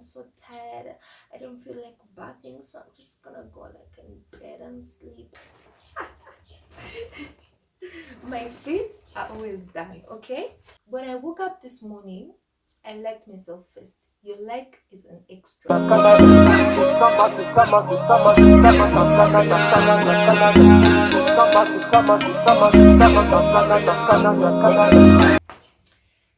I'm so tired, I don't feel like bathing, so I'm just gonna go like in bed and sleep. My feet are always done, okay? When I woke up this morning, I liked myself first. Your like is an extra.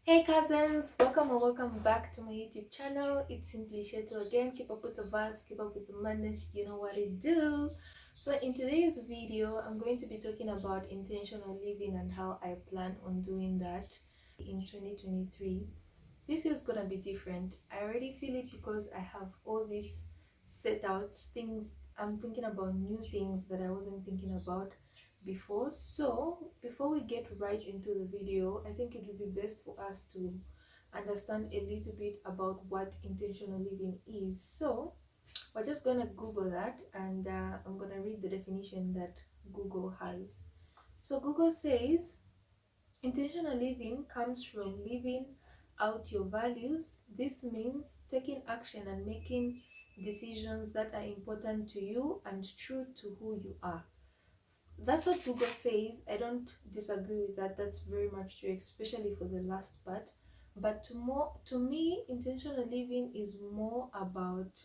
Hey cousins, welcome and welcome back to my YouTube channel. It's Simply Sheto again. Keep up with the vibes, keep up with the madness, you know what it do. So in today's video, I'm going to be talking about intentional living and how I plan on doing that in 2023. This is gonna be different. I already feel it because I have all these set out things. I'm thinking about new things that I wasn't thinking about before. So before we get right into the video, I think it would be best for us to understand a little bit about what intentional living is. So we're just gonna Google that, and I'm gonna read the definition that Google has. So Google says intentional living comes from living out your values. This means taking action and making decisions that are important to you and true to who you are. That's what Google says. I don't disagree with that. That's very much true, especially for the last part. But to me, intentional living is more about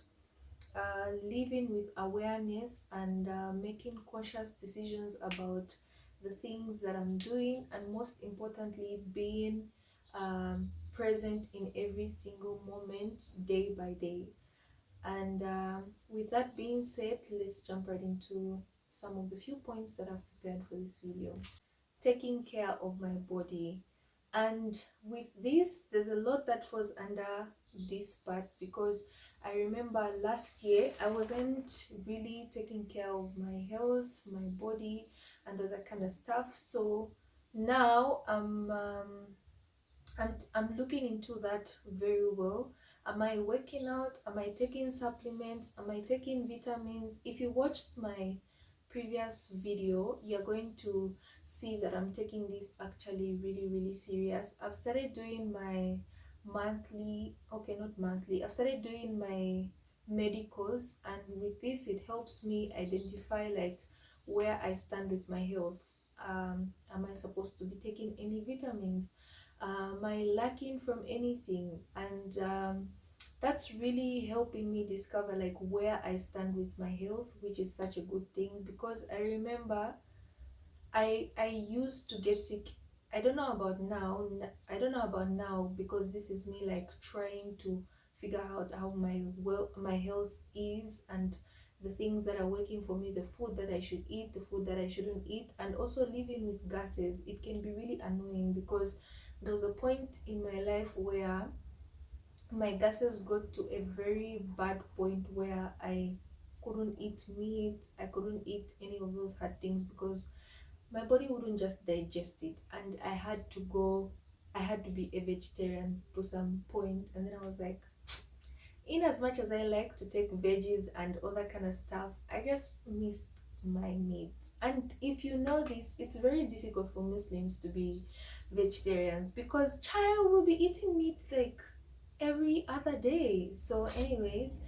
living with awareness and making conscious decisions about the things that I'm doing, and most importantly, being present in every single moment, day by day. And with that being said, let's jump right into some of the few points that I've prepared for this video. Taking care of my body. And with this, there's a lot that falls under this part, because I remember last year I wasn't really taking care of my health, my body, and all that kind of stuff. So now I'm looking into that very well. Am I working out? Am I taking supplements? Am I taking vitamins? If you watched my previous video, you're going to see that I'm taking this actually really serious. I've started doing my monthly, okay, not monthly, I've started doing my medicals, and with this it helps me identify like where I stand with my health. Am I supposed to be taking any vitamins? Am I lacking from anything? And that's really helping me discover like where I stand with my health, which is such a good thing, because I remember I used to get sick. I don't know about now. I don't know about now, because this is me like trying to figure out how my health is, and the things that are working for me, the food that I should eat, the food that I shouldn't eat, and also living with gases. It can be really annoying, because there was a point in my life where my gases got to a very bad point where I couldn't eat meat, I couldn't eat any of those hard things, because my body wouldn't just digest it, and I had to be a vegetarian to some point. And then I was like, in as much as I like to take veggies and all that kind of stuff, I just missed my meat. And if you know this, it's very difficult for Muslims to be vegetarians, because child will be eating meat like every other day. So anyways,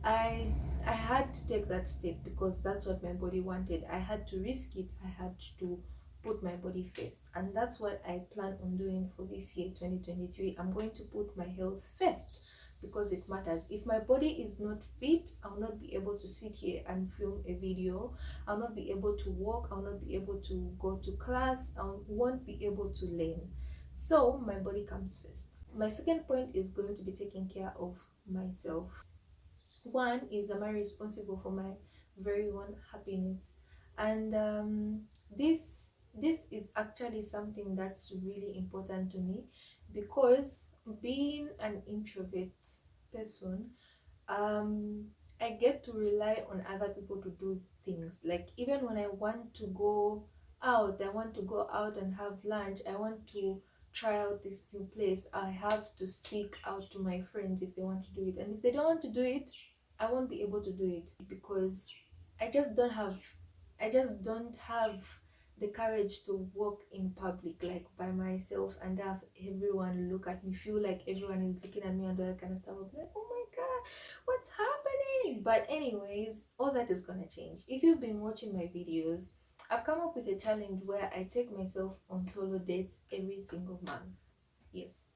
I had to take that step, because that's what my body wanted. I had to risk it. I had to put my body first, and that's what I plan on doing for this year 2023. I'm going to put my health first, because it matters. If my body is not fit, I'll not be able to sit here and film a video. I'll not be able to walk. I'll not be able to go to class. I won't be able to learn. So my body comes first. My second point is going to be taking care of myself. One is, am I responsible for my very own happiness? And this is actually something that's really important to me, because being an introvert person, um I get to rely on other people to do things. Like, even when I want to go out, I want to go out and have lunch, I want to try out this new place, I have to seek out to my friends if they want to do it. And if they don't want to do it, I won't be able to do it, because I just don't have the courage to walk in public like by myself and have everyone look at me, feel like everyone is looking at me and all that kind of stuff. I'm like, oh my What's happening? But anyways, all that is gonna change. If you've been watching my videos, I've come up with a challenge where I take myself on solo dates every single month. Yes,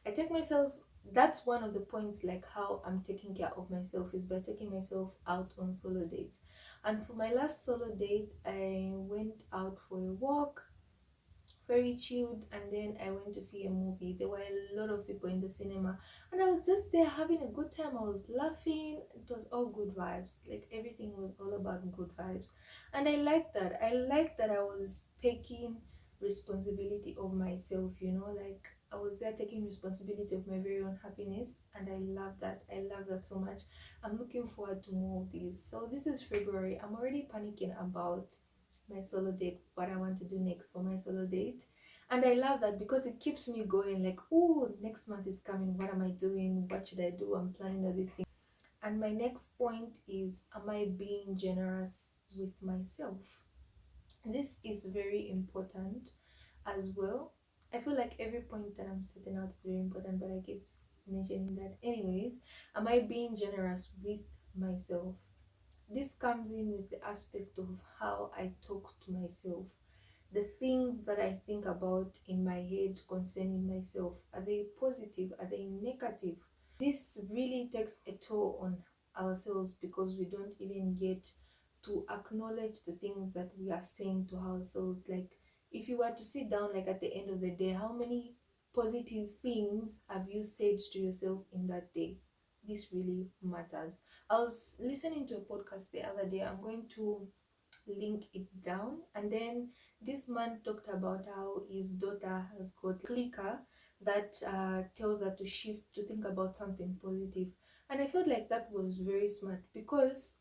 I take myself. That's one of the points, like how I'm taking care of myself is by taking myself out on solo dates. And for my last solo date, I went out for a walk, very chilled, and then I went to see a movie. There were a lot of people in the cinema, and I was just there having a good time. I was laughing. It was all good vibes. Like everything was all about good vibes, and I liked that. I liked that I was taking responsibility of myself, like I was there taking responsibility of my very own happiness, and I love that. I love that so much. I'm looking forward to more of these. So this is February. I'm already panicking about my solo date, what I want to do next for my solo date. And I love that because it keeps me going, like, oh, next month is coming. What am I doing? What should I do? I'm planning all these things. And my next point is, am I being generous with myself? This is very important as well. I feel like every point that I'm setting out is very important, but I keep mentioning that. Anyways, am I being generous with myself? This comes in with the aspect of how I talk to myself. The things that I think about in my head concerning myself, are they positive? Are they negative? This really takes a toll on ourselves because we don't even get to acknowledge the things that we are saying to ourselves. Like, if you were to sit down, like at the end of the day, how many positive things have you said to yourself in that day? This really matters. I was listening to a podcast the other day. I'm going to link it down. And then this man talked about how his daughter has got clicker that tells her to shift to think about something positive. And I felt like that was very smart because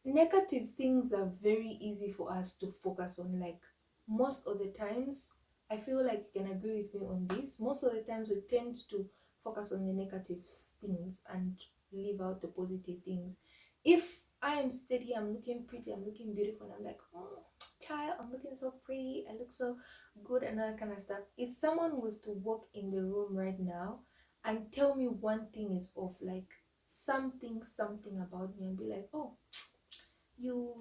negative things are very easy for us to focus on. Like most of the times, I feel like you can agree with me on this. Most of the times, we tend to focus on the negative things and leave out the positive things. If I am steady, I'm looking pretty, I'm looking beautiful, and I'm like, oh, child, I'm looking so pretty, I look so good, and all that kind of stuff. If someone was to walk in the room right now and tell me one thing is off, like something about me, and be like, oh, you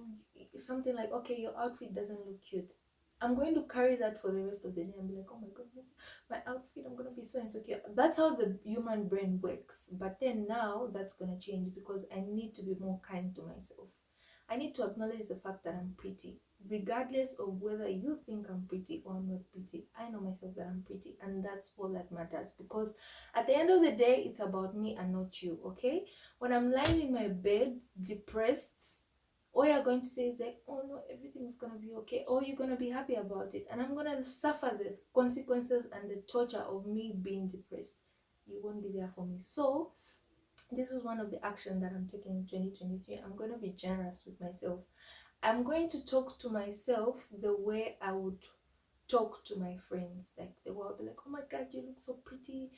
something like, okay, your outfit doesn't look cute, I'm going to carry that for the rest of the day and be like, oh my goodness, my outfit, I'm going to be so insecure. That's how the human brain works. But then now that's going to change because I need to be more kind to myself. I need to acknowledge the fact that I'm pretty, regardless of whether you think I'm pretty or I'm not pretty. I know myself that I'm pretty, and that's all that matters, because at the end of the day, it's about me and not you. Okay, when I'm lying in my bed depressed, all you're going to say is like, oh no, everything's gonna be okay, or you're gonna be happy about it, and I'm gonna suffer the consequences and the torture of me being depressed. You won't be there for me. So this is one of the actions that I'm taking in 2023. I'm going to be generous with myself. I'm going to talk to myself the way I would talk to my friends. Like they will be like, oh my god, you look so pretty.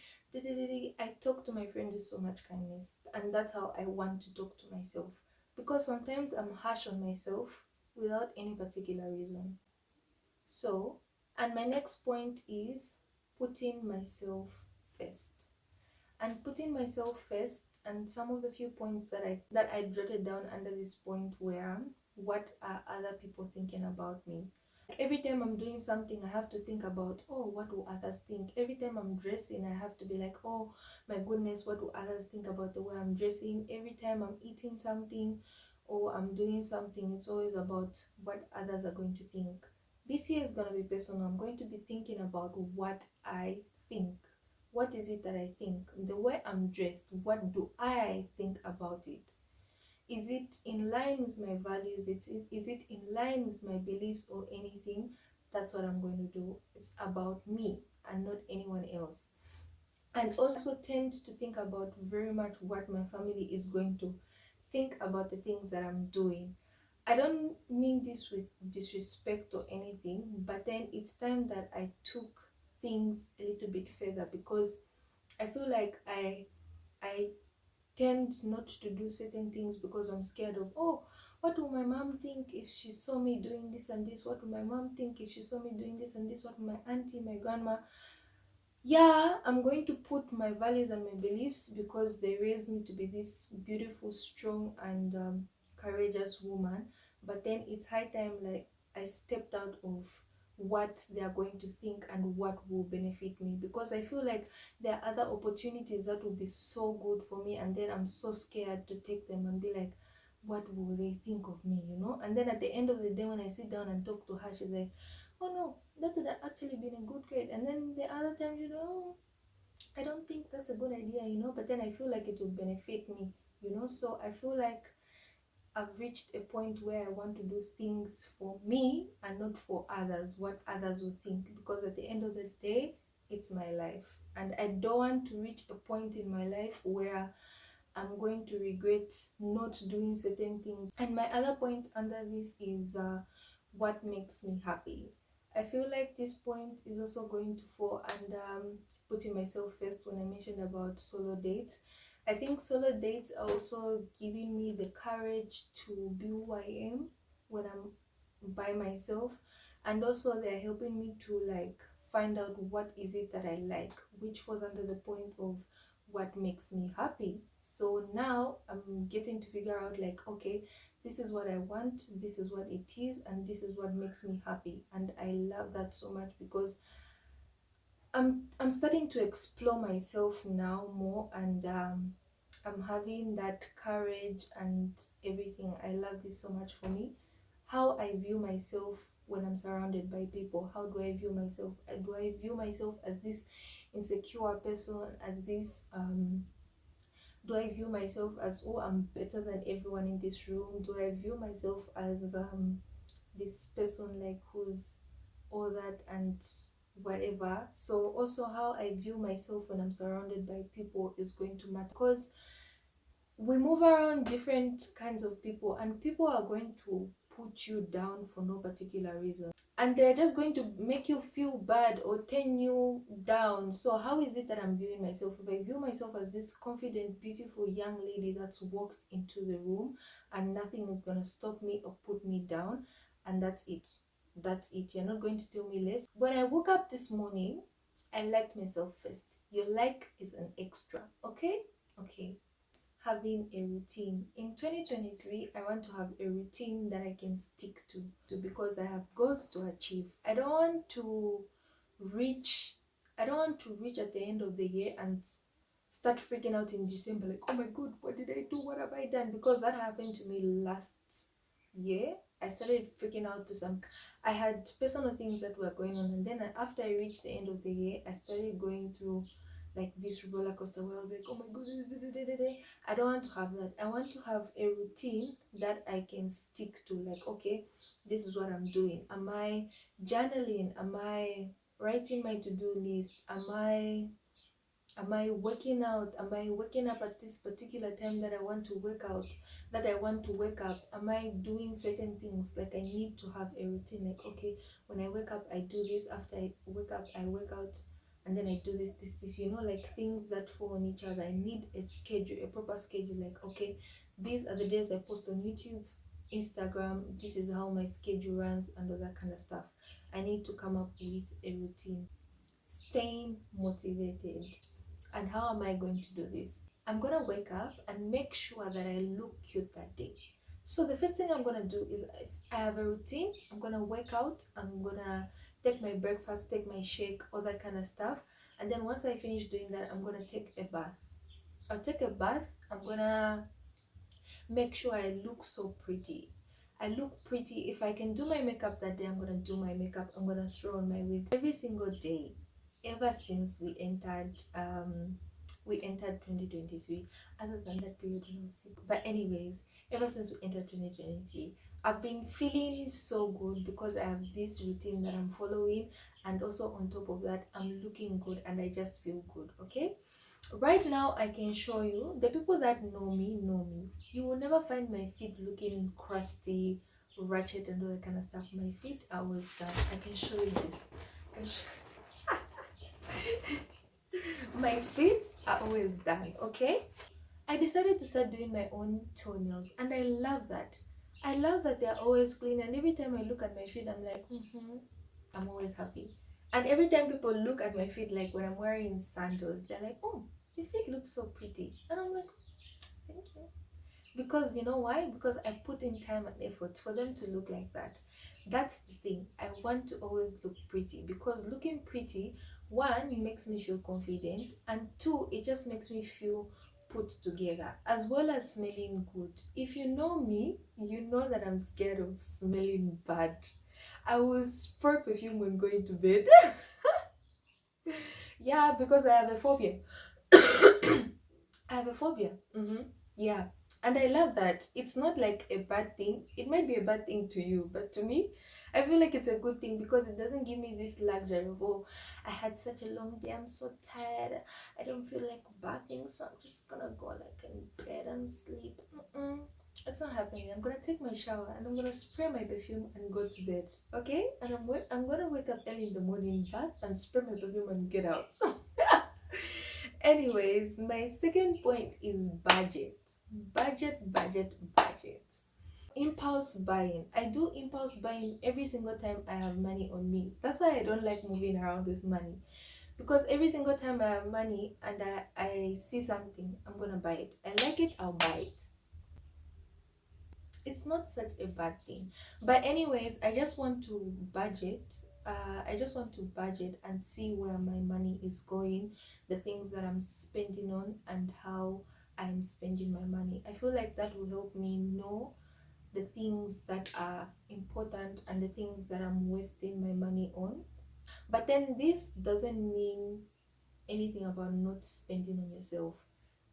I talk to my friend with so much kindness, and that's how I want to talk to myself, because sometimes I'm harsh on myself without any particular reason. So, and my next point is putting myself first. And putting myself first, and some of the few points that I jotted down under this point were, what are other people thinking about me? Every time I'm doing something, I have to think about, oh, what will others think? Every time I'm dressing, I have to be like, oh my goodness, what will others think about the way I'm dressing? Every time I'm eating something or I'm doing something, it's always about what others are going to think. This year is going to be personal. I'm going to be thinking about what I think. What is it that I think? The way I'm dressed, what do I think about it? Is it in line with my values? Is it in line with my beliefs or anything? That's what I'm going to do. It's about me and not anyone else. And also tend to think about very much what my family is going to think about the things that I'm doing. I don't mean this with disrespect or anything, but then it's time that I took things a little bit further, because I feel like I tend not to do certain things because I'm scared of, oh, what will my mom think if she saw me doing this and this? What will my mom think if she saw me doing this and this? What will my auntie, my grandma? Yeah, I'm going to put my values and my beliefs because they raised me to be this beautiful, strong, and courageous woman. But then it's high time, like, I stepped out of what they are going to think and what will benefit me, because I feel like there are other opportunities that will be so good for me, and then I'm so scared to take them and be like, what will they think of me, you know? And then at the end of the day, when I sit down and talk to her, she's like, oh no, that would have actually been a good grade. And then the other times, I don't think that's a good idea, but then I feel like it would benefit me, So I feel like I've reached a point where I want to do things for me and not for others, what others will think, because at the end of the day, it's my life. And I don't want to reach a point in my life where I'm going to regret not doing certain things. And my other point under this is what makes me happy. I feel like this point is also going to fall under putting myself first when I mentioned about solo dates. I think solo dates are also giving me the courage to be who I am when I'm by myself, and also they're helping me to like find out what is it that I like, which falls under the point of what makes me happy. So now I'm getting to figure out, like, okay, this is what I want, this is what it is, and this is what makes me happy. And I love that so much because I'm starting to explore myself now more, and I'm having that courage and everything. I love this so much for me. How I view myself when I'm surrounded by people. How do I view myself? Do I view myself as this insecure person, as this do I view myself as, oh, I'm better than everyone in this room? Do I view myself as this person like who's all that and whatever? So also how I view myself when I'm surrounded by people is going to matter, because we move around different kinds of people, and people are going to put you down for no particular reason, and they're just going to make you feel bad or turn you down. So how is it that I'm viewing myself? If I view myself as this confident, beautiful young lady that's walked into the room and nothing is going to stop me or put me down, and that's it, you're not going to tell me less. When I woke up this morning, I liked myself first. Your like is an extra. Okay. Having a routine in 2023, I want to have a routine that I can stick to because I have goals to achieve. Reach I don't want to reach at the end of the year and start freaking out in December, like, oh my god, what did I do, what have I done? Because that happened to me last year. I started freaking out to some I had personal things that were going on, and then after I reached the end of the year, I started going through like this roller coaster where I was like, oh my god, I don't want to have that. I want to have a routine that I can stick to. Like, okay, this is what I'm doing. Am I journaling? Am I writing my to-do list? Am I working out? Am I waking up at this particular time that I want to wake up? Am I doing certain things? Like, I need to have a routine. Like, okay, when I wake up, I do this. After I wake up, I work out, and then I do this, like things that fall on each other. I need a schedule, a proper schedule. Like, okay, these are the days I post on YouTube, Instagram. This is how my schedule runs, and all that kind of stuff. I need to come up with a routine. Staying motivated. And how am I going to do this? I'm gonna wake up and make sure that I look cute that day. So the first thing I'm gonna do is, if I have a routine, I'm gonna work out, I'm gonna take my breakfast, take my shake, all that kind of stuff. And then once I finish doing that, I'm gonna take a bath. I'll take a bath. I'm gonna make sure I look so pretty. I look pretty. If I can do my makeup that day, I'm gonna do my makeup. I'm gonna throw on my wig every single day, ever since we entered 2023. Other than that period when I was sick, but anyways, ever since we entered 2023, I've been feeling so good because I have this routine that I'm following, and also on top of that, I'm looking good and I just feel good. Okay, right now I can show you. The people that know me. You will never find my feet looking crusty, ratchet, and all that kind of stuff. My feet are always done. I can show you this. I can my feet are always done. Okay, I decided to start doing my own toenails, and I love that. I love that they're always clean, and every time I look at my feet, I'm like, I'm always happy. And every time people look at my feet, like when I'm wearing sandals, they're like, oh, your feet look so pretty. And I'm like, thank you. Because you know why? Because I put in time and effort for them to look like that. That's the thing. I want to always look pretty because looking pretty, one, makes me feel confident, and two, it just makes me feel put together as well as smelling good. If you know me, you know that I'm scared of smelling bad. I will spray perfume when going to bed. Yeah, because I have a phobia. I have a phobia. Yeah. And I love that. It's not like a bad thing. It might be a bad thing to you, but to me, I feel like it's a good thing because it doesn't give me this luxury of, oh, I had such a long day, I'm so tired, I don't feel like bathing, so I'm just gonna go like in bed and sleep. It's not happening. I'm gonna take my shower and I'm gonna spray my perfume and go to bed, okay? And I'm gonna wake up early in the morning, bath and spray my perfume and get out. Anyways, my second point is budget. Budget. Impulse buying. I do impulse buying every single time I have money on me. That's why I don't like moving around with money. Because every single time I have money and I see something, I'm gonna buy it. I like it, I'll buy it. It's not such a bad thing. But anyways, I just want to budget. I just want to budget and see where my money is going, the things that I'm spending on, and how I'm spending my money. I feel like that will help me know the things that are important and the things that I'm wasting my money on. But then this doesn't mean anything about not spending on yourself.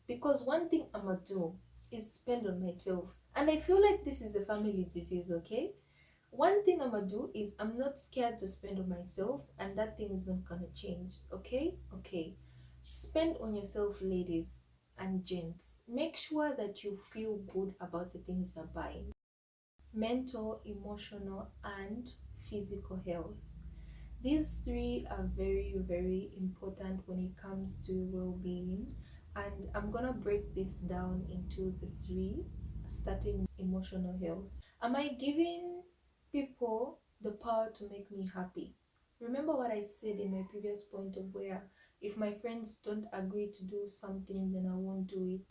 Because one thing I'm gonna do is spend on myself. And I feel like this is a family disease, okay? One thing I'm gonna do is I'm not scared to spend on myself, and that thing is not gonna change, okay? Okay. Spend on yourself, ladies and gents. Make sure that you feel good about the things you're buying. Mental, emotional, and physical health. These three are very, very important when it comes to well being, and I'm gonna break this down into the three, starting emotional health. Am I giving people the power to make me happy? Remember what I said in my previous point of where if my friends don't agree to do something, then I won't do it.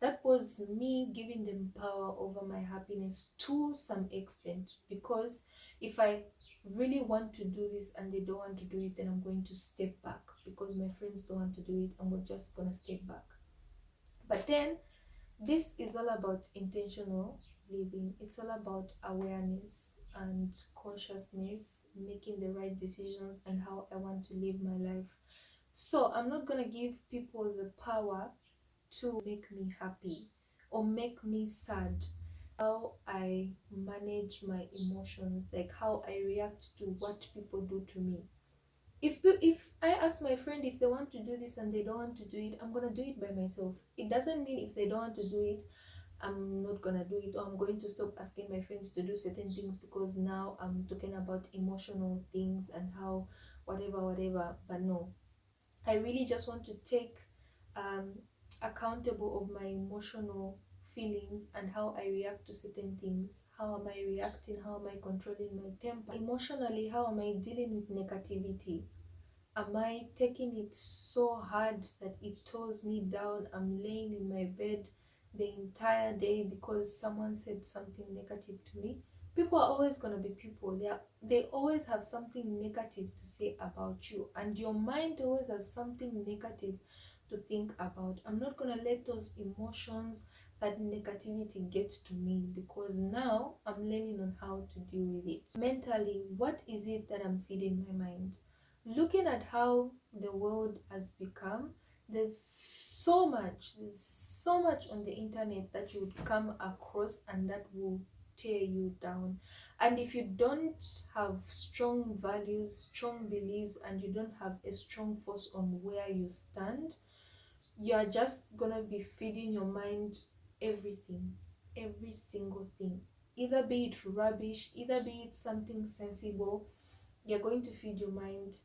That was me giving them power over my happiness to some extent, because if I really want to do this and they don't want to do it, then I'm going to step back. Because my friends don't want to do it and we're just gonna step back. But then this is all about intentional living. It's all about awareness and consciousness, making the right decisions and how I want to live my life. So I'm not gonna give people the power to make me happy or make me sad. How I manage my emotions, like how I react to what people do to me. If I ask my friend if they want to do this and they don't want to do it, I'm gonna do it by myself. It doesn't mean if they don't want to do it, I'm not gonna do it, or I'm going to stop asking my friends to do certain things because now I'm talking about emotional things and how whatever. But no, I really just want to take um, accountable of my emotional feelings and how I react to certain things. How am I reacting? How am I controlling my temper? Emotionally, how am I dealing with negativity? Am I taking it so hard that it tears me down? I'm laying in my bed the entire day because someone said something negative to me. People are always gonna be people. They always have something negative to say about you, and your mind always has something negative to think about. I'm not gonna let those emotions, that negativity get to me, because now I'm learning on how to deal with it. Mentally, what is it that I'm feeding my mind? Looking at how the world has become, there's so much on the internet that you would come across and that will tear you down. And if you don't have strong values, strong beliefs, and you don't have a strong force on where you stand, you are just gonna be feeding your mind everything, every single thing, either be it rubbish, either be it something sensible. You're going to feed your mind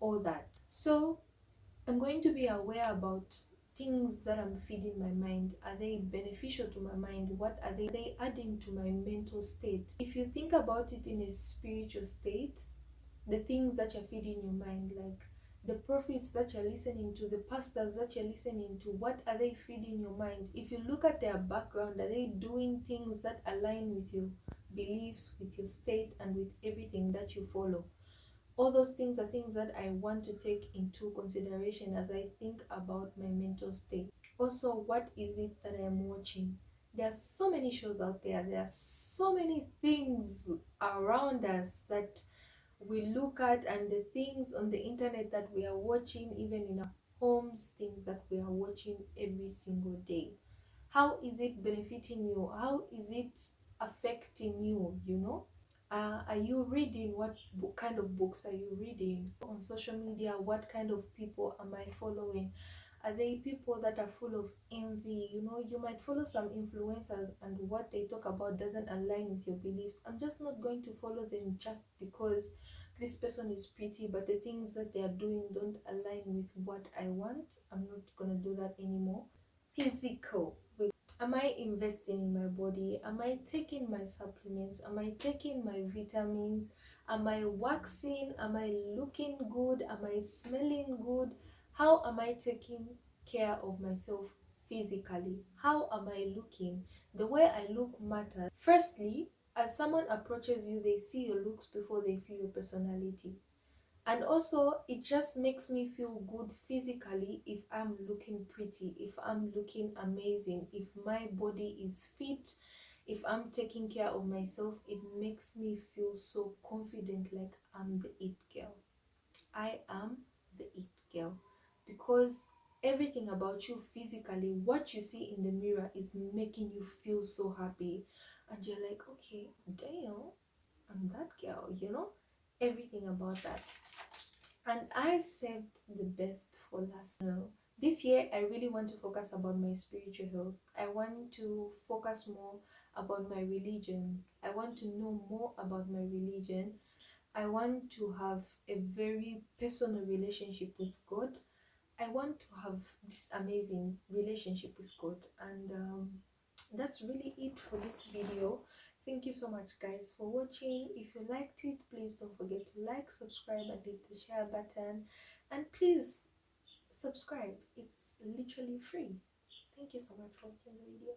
all that. So I'm going to be aware about things that I'm feeding my mind. Are they beneficial to my mind? What are they adding to my mental state? If you think about it in a spiritual state, the things that you're feeding your mind, like the prophets that you're listening to, the pastors that you're listening to, what are they feeding your mind? If you look at their background, are they doing things that align with your beliefs, with your state, and with everything that you follow? All those things are things that I want to take into consideration as I think about my mental state. Also, what is it that I'm watching? There are so many shows out there, there are so many things around us that we look at, and the things on the internet that we are watching, even in our homes, things that we are watching every single day. How is it benefiting you? How is it affecting you? Are you reading? What kind of books are you reading? On social media, what kind of people am I following? Are they people that are full of envy? You might follow some influencers and what they talk about doesn't align with your beliefs. I'm just not going to follow them just because this person is pretty, but the things that they are doing don't align with what I want. I'm not going to do that anymore. Physical. Am I investing in my body? Am I taking my supplements? Am I taking my vitamins? Am I waxing? Am I looking good? Am I smelling good? How am I taking care of myself physically? How am I looking? The way I look matters. Firstly, as someone approaches you, they see your looks before they see your personality. And also, it just makes me feel good physically if I'm looking pretty, if I'm looking amazing, if my body is fit, if I'm taking care of myself. It makes me feel so confident, like I'm the it girl. I am the it girl. Because everything about you physically, what you see in the mirror, is making you feel so happy. And you're like, okay, damn, I'm that girl. Everything about that. And I saved the best for last. This year I really want to focus about my spiritual health. I want to focus more about my religion. I want to know more about my religion. I want to have a very personal relationship with God. I want to have this amazing relationship with God. And that's really it for this video. Thank you so much, guys, for watching. If you liked it, please don't forget to like, subscribe, and hit the share button. And please subscribe. It's literally free. Thank you so much for watching the video.